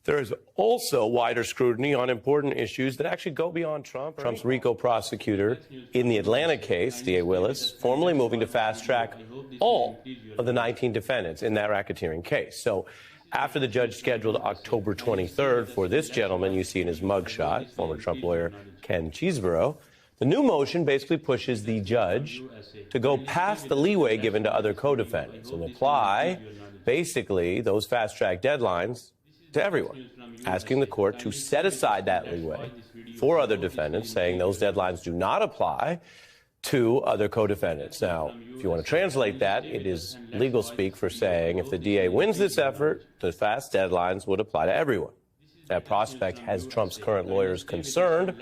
There is also wider scrutiny on important issues that actually go beyond Trump. Trump's RICO prosecutor in the Atlanta case, D.A. Willis, formally moving to fast-track all of the 19 defendants in that racketeering case. So after the judge scheduled October 23rd for this gentleman you see in his mugshot, former Trump lawyer Ken Cheeseborough, the new motion basically pushes the judge to go past the leeway given to other co-defendants and apply basically those fast-track deadlines to everyone, asking the court to set aside that leeway for other defendants, saying those deadlines do not apply to other co-defendants. Now, if you want to translate that, it is legal speak for saying if the DA wins this effort, the fast deadlines would apply to everyone. That prospect has Trump's current lawyers concerned,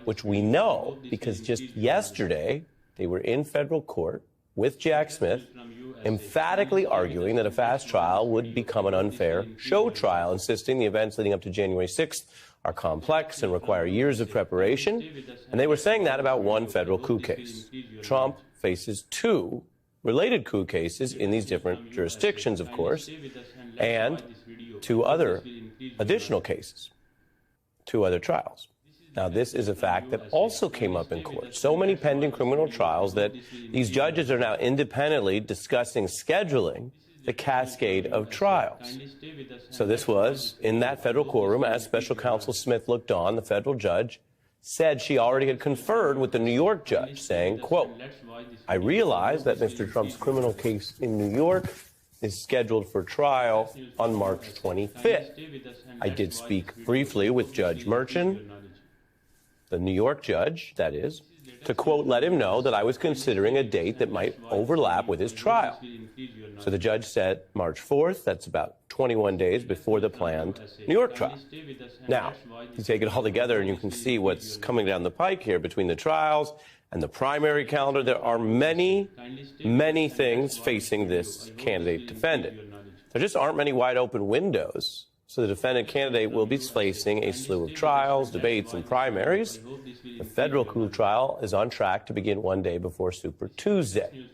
which we know because just yesterday they were in federal court with Jack Smith, emphatically arguing that a fast trial would become an unfair show trial, insisting the events leading up to January 6th are complex and require years of preparation. And they were saying that about one federal coup case. Trump faces two related coup cases in these different jurisdictions, of course, and two other additional cases, two other trials. Now, this is a fact that also came up in court. So many pending criminal trials that these judges are now independently discussing scheduling the cascade of trials. So this was in that federal courtroom as Special Counsel Smith looked on. The federal judge said she already had conferred with the New York judge, saying, quote, "I realize that Mr. Trump's criminal case in New York is scheduled for trial on March 25th. I did speak briefly with Judge Merchan, the New York judge, that is, to, quote, let him know that I was considering a date that might overlap with his trial." So the judge said March 4th, that's about 21 days before the planned New York trial. Now, you take it all together and you can see what's coming down the pike here between the trials and the primary calendar. There are many, many things facing this candidate defendant. There just aren't many wide open windows. So the defendant candidate will be facing a slew of trials, debates, and primaries. The federal coup trial is on track to begin one day before Super Tuesday.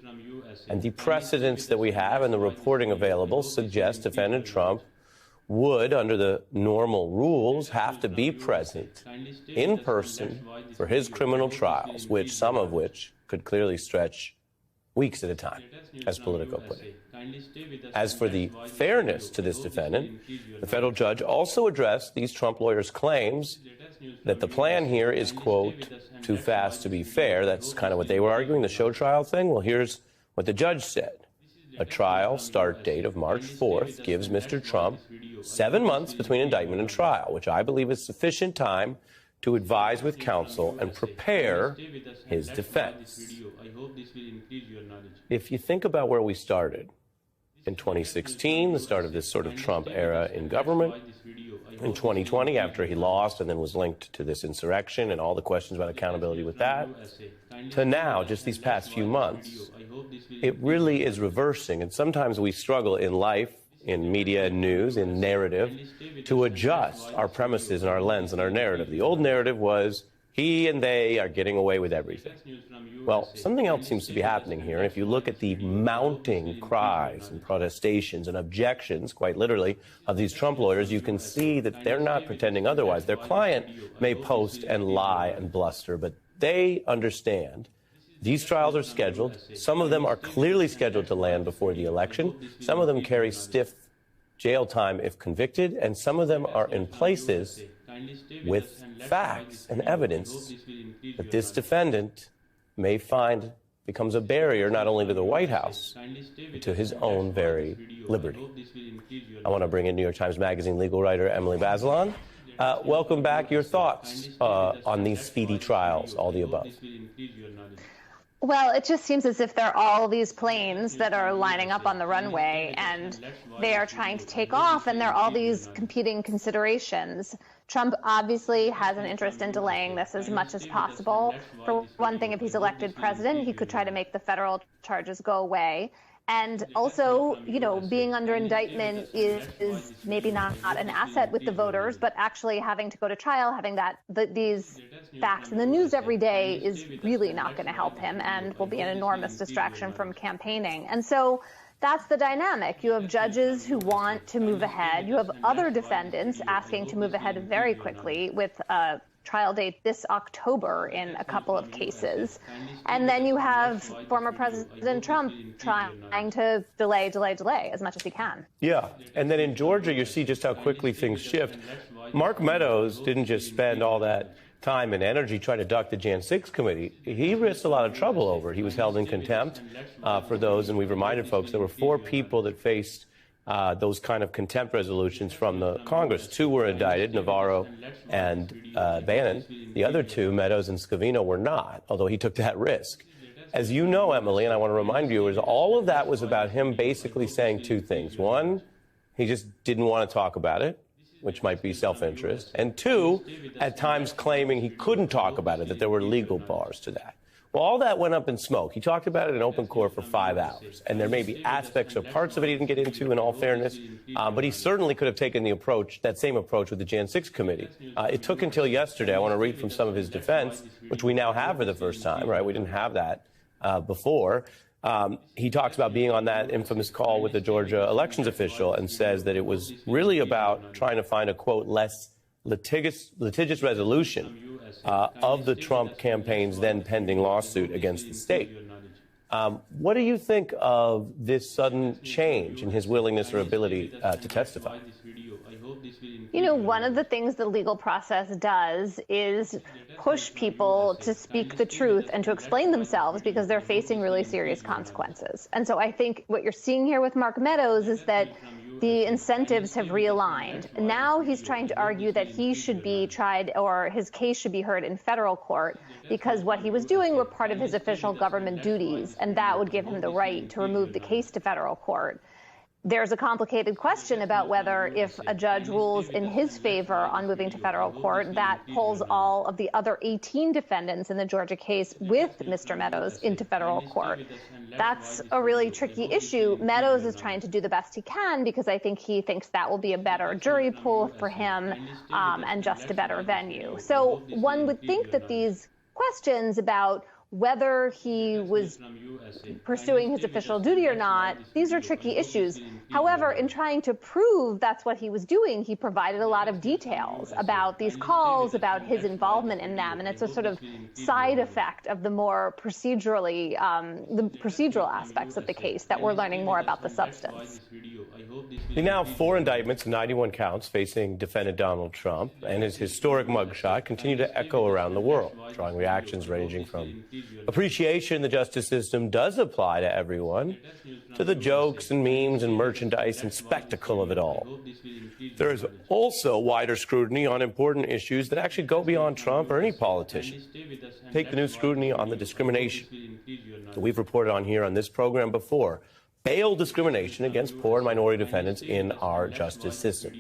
And the precedents that we have and the reporting available suggest defendant Trump would, under the normal rules, have to be present in person for his criminal trials, which some of which could clearly stretch weeks at a time, as Politico put it. As for the fairness to this defendant, the federal judge also addressed these Trump lawyers' claims that the plan here is, quote, too fast to be fair. That's kind of what they were arguing, the show trial thing. Well, here's what the judge said. A trial start date of March 4th gives Mr. Trump 7 months between indictment and trial, which I believe is sufficient time to advise with counsel and prepare his defense. If you think about where we started in 2016, the start of this sort of Trump era in government, in 2020, after he lost and then was linked to this insurrection and all the questions about accountability with that, to now, just these past few months, it really is reversing. And sometimes we struggle in life, in media and news, in narrative, to adjust our premises and our lens and our narrative. The old narrative was he and they are getting away with everything. Well, something else seems to be happening here. And if you look at the mounting cries and protestations and objections, quite literally, of these Trump lawyers, you can see that they're not pretending otherwise. Their client may post and lie and bluster, but they understand these trials are scheduled. Some of them are clearly scheduled to land before the election. Some of them carry stiff jail time if convicted, and some of them are in places with facts and evidence that this defendant may find becomes a barrier not only to the White House, but to his own very liberty. I want to bring in New York Times Magazine legal writer Emily Bazelon. Welcome back. Your thoughts on these speedy trials, all the above. Well, it just seems as if there are all these planes that are lining up on the runway and they are trying to take off, and there are all these competing considerations. Trump obviously has an interest in delaying this as much as possible. For one thing, if he's elected president, he could try to make the federal charges go away. And also, you know, being under indictment is maybe not an asset with the voters, but actually having to go to trial, having these facts in the news every day is really not going to help him and will be an enormous distraction from campaigning. And so that's the dynamic. You have judges who want to move ahead. You have other defendants asking to move ahead very quickly with a trial date this October in a couple of cases. And then you have former President Trump trying to delay as much as he can. Yeah. And then in Georgia, you see just how quickly things shift. Mark Meadows didn't just spend all that time and energy trying to duck the Jan 6 committee. He risked a lot of trouble over it. He was held in contempt for those, and we've reminded folks there were 4 people that faced those kind of contempt resolutions from the Congress. 2 were indicted, Navarro and Bannon. The other 2, Meadows and Scavino, were not, although he took that risk. As you know, Emily, and I want to remind viewers, all of that was about him basically saying 2 things. 1, he just didn't want to talk about it, which might be self-interest. And 2, at times claiming he couldn't talk about it, that there were legal bars to that. Well, all that went up in smoke. He talked about it in open court for 5 hours. And there may be aspects or parts of it he didn't get into, in all fairness. But he certainly could have taken the approach, that same approach, with the Jan 6 committee. It took until yesterday. I want to read from some of his defense, which we now have for the first time, right? We didn't have that before. He talks about being on that infamous call with the Georgia elections official and says that it was really about trying to find a, quote, less litigious resolution of the Trump campaign's then pending lawsuit against the state. What do you think of this sudden change in his willingness or ability to testify? You know, one of the things the legal process does is push people to speak the truth and to explain themselves because they're facing really serious consequences. And so I think what you're seeing here with Mark Meadows is that the incentives have realigned. Now he's trying to argue that he should be tried or his case should be heard in federal court because what he was doing were part of his official government duties, and that would give him the right to remove the case to federal court. There's a complicated question about whether if a judge rules in his favor on moving to federal court, that pulls all of the other 18 defendants in the Georgia case with Mr. Meadows into federal court. That's a really tricky issue. Meadows is trying to do the best he can because I think he thinks that will be a better jury pool for him and just a better venue. So one would think that these questions about whether he was pursuing his official duty or not, these are tricky issues. However, in trying to prove that's what he was doing, he provided a lot of details about these calls, about his involvement in them, and it's a sort of side effect of the more procedurally, the procedural aspects of the case that we're learning more about the substance. The now 4 indictments and 91 counts facing defendant Donald Trump and his historic mugshot continue to echo around the world, drawing reactions ranging from appreciation the justice system does apply to everyone, to the jokes and memes and merchandise and spectacle of it all. There is also wider scrutiny on important issues that actually go beyond Trump or any politician. Take the new scrutiny on the discrimination that we've reported on here on this program before. Bail discrimination against poor and minority defendants in our justice system.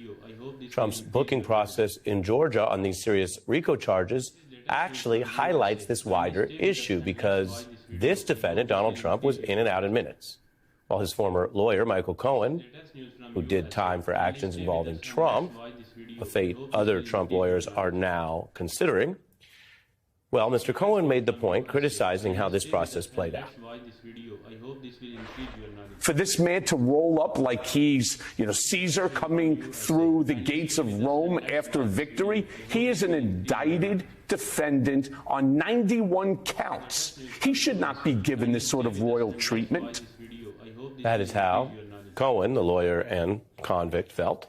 Trump's booking process in Georgia on these serious RICO charges actually highlights this wider issue because this defendant, Donald Trump, was in and out in minutes, while his former lawyer, Michael Cohen, who did time for actions involving Trump, a fate other Trump lawyers are now considering, well, Mr. Cohen made the point criticizing how this process played out. For this man to roll up like he's, Caesar coming through the gates of Rome after victory, he is an indicted defendant on 91 counts. He should not be given this sort of royal treatment. That is how Cohen, the lawyer and convict, felt.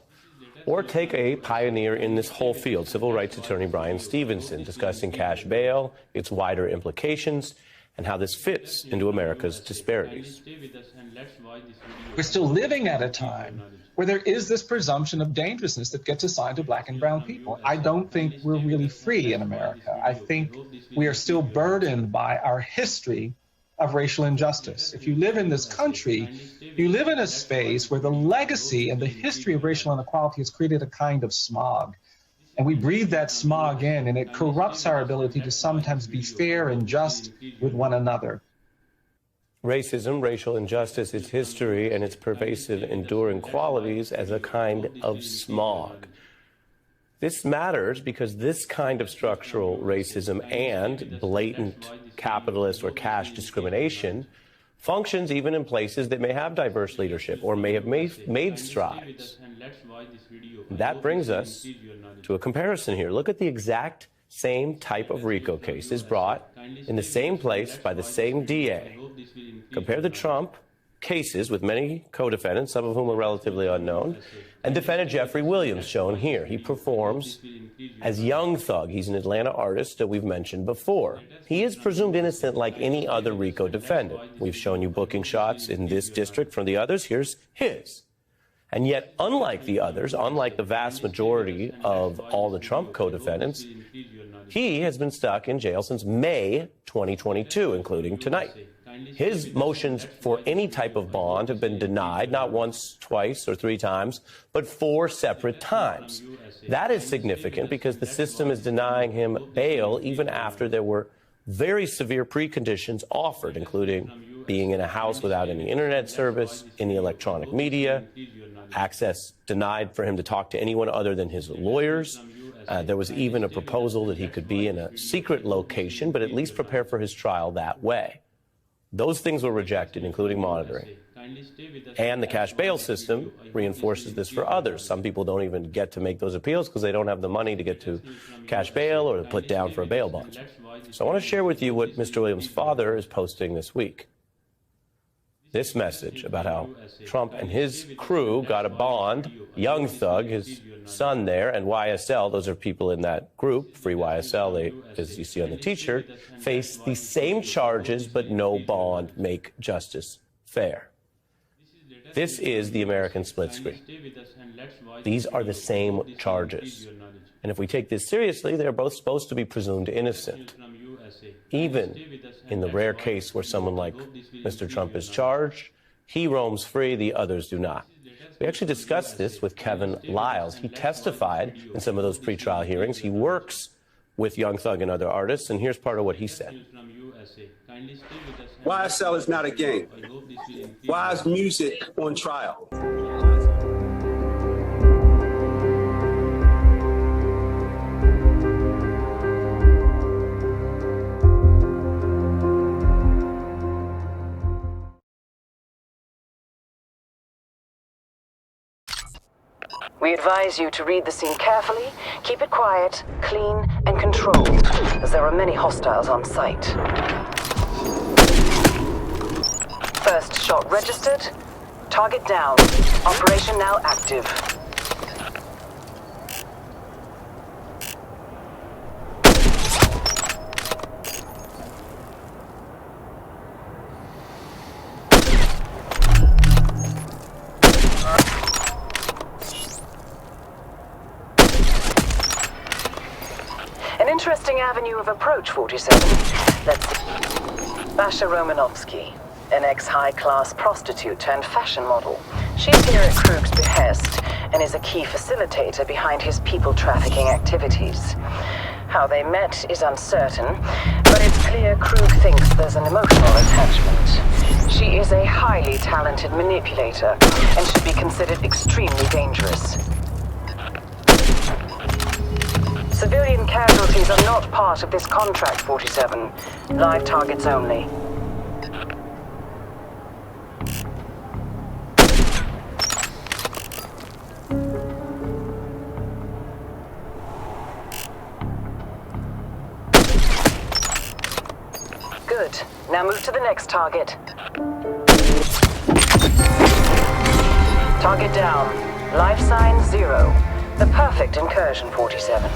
Or take a pioneer in this whole field, civil rights attorney Brian Stevenson, discussing cash bail, its wider implications, and how this fits into America's disparities. We're still living at a time where there is this presumption of dangerousness that gets assigned to black and brown people. I don't think we're really free in America. I think we are still burdened by our history of racial injustice. If you live in this country, you live in a space where the legacy and the history of racial inequality has created a kind of smog. And we breathe that smog in, and it corrupts our ability to sometimes be fair and just with one another. Racism, racial injustice, its history, and its pervasive, enduring qualities as a kind of smog. This matters because this kind of structural racism and blatant capitalist or cash discrimination functions even in places that may have diverse leadership or may have made strides. That brings us to a comparison here. Look at the exact same type of RICO cases brought in the same place by the same DA. Compare the Trump cases with many co-defendants, some of whom are relatively unknown, and defendant Jeffrey Williams, shown here. He performs as Young Thug. He's an Atlanta artist that we've mentioned before. He is presumed innocent like any other RICO defendant. We've shown you booking shots in this district from the others. Here's his. And yet, unlike the others, unlike the vast majority of all the Trump co-defendants, he has been stuck in jail since May 2022, including tonight. His motions for any type of bond have been denied, not once, twice, or three times, but 4 separate times. That is significant because the system is denying him bail even after there were very severe preconditions offered, including being in a house without any internet service, any electronic media, access denied for him to talk to anyone other than his lawyers. There was even a proposal that he could be in a secret location, but at least prepare for his trial that way. Those things were rejected, including monitoring. And the cash bail system reinforces this for others. Some people don't even get to make those appeals because they don't have the money to get to cash bail or to put down for a bail bond. So I want to share with you what Mr. Williams' father is posting this week. This message about how Trump and his crew got a bond, Young Thug, his son there, and YSL, those are people in that group, Free YSL, they, as you see on the T-shirt, face the same charges but no bond, make justice fair. This is the American split screen. These are the same charges. And if we take this seriously, they're both supposed to be presumed innocent. Even in the rare case where someone like Mr. Trump is charged, he roams free, the others do not. We actually discussed this with Kevin Liles. He testified in some of those pretrial hearings. He works with Young Thug and other artists, and here's part of what he said. YSL is not a game. Why is music on trial? We advise you to read the scene carefully, keep it quiet, clean, and controlled, as there are many hostiles on site. First shot registered. Target down. Operation now active. Interesting avenue of approach, 47. Let's see. Basha Romanovsky, an ex-high-class prostitute turned fashion model. She's here at Krug's behest and is a key facilitator behind his people trafficking activities. How they met is uncertain, but it's clear Krug thinks there's an emotional attachment. She is a highly talented manipulator and should be considered extremely dangerous. Civilian casualties are not part of this contract, 47. Live targets only. Good. Now move to the next target. Target down. Life sign 0. The perfect incursion, 47.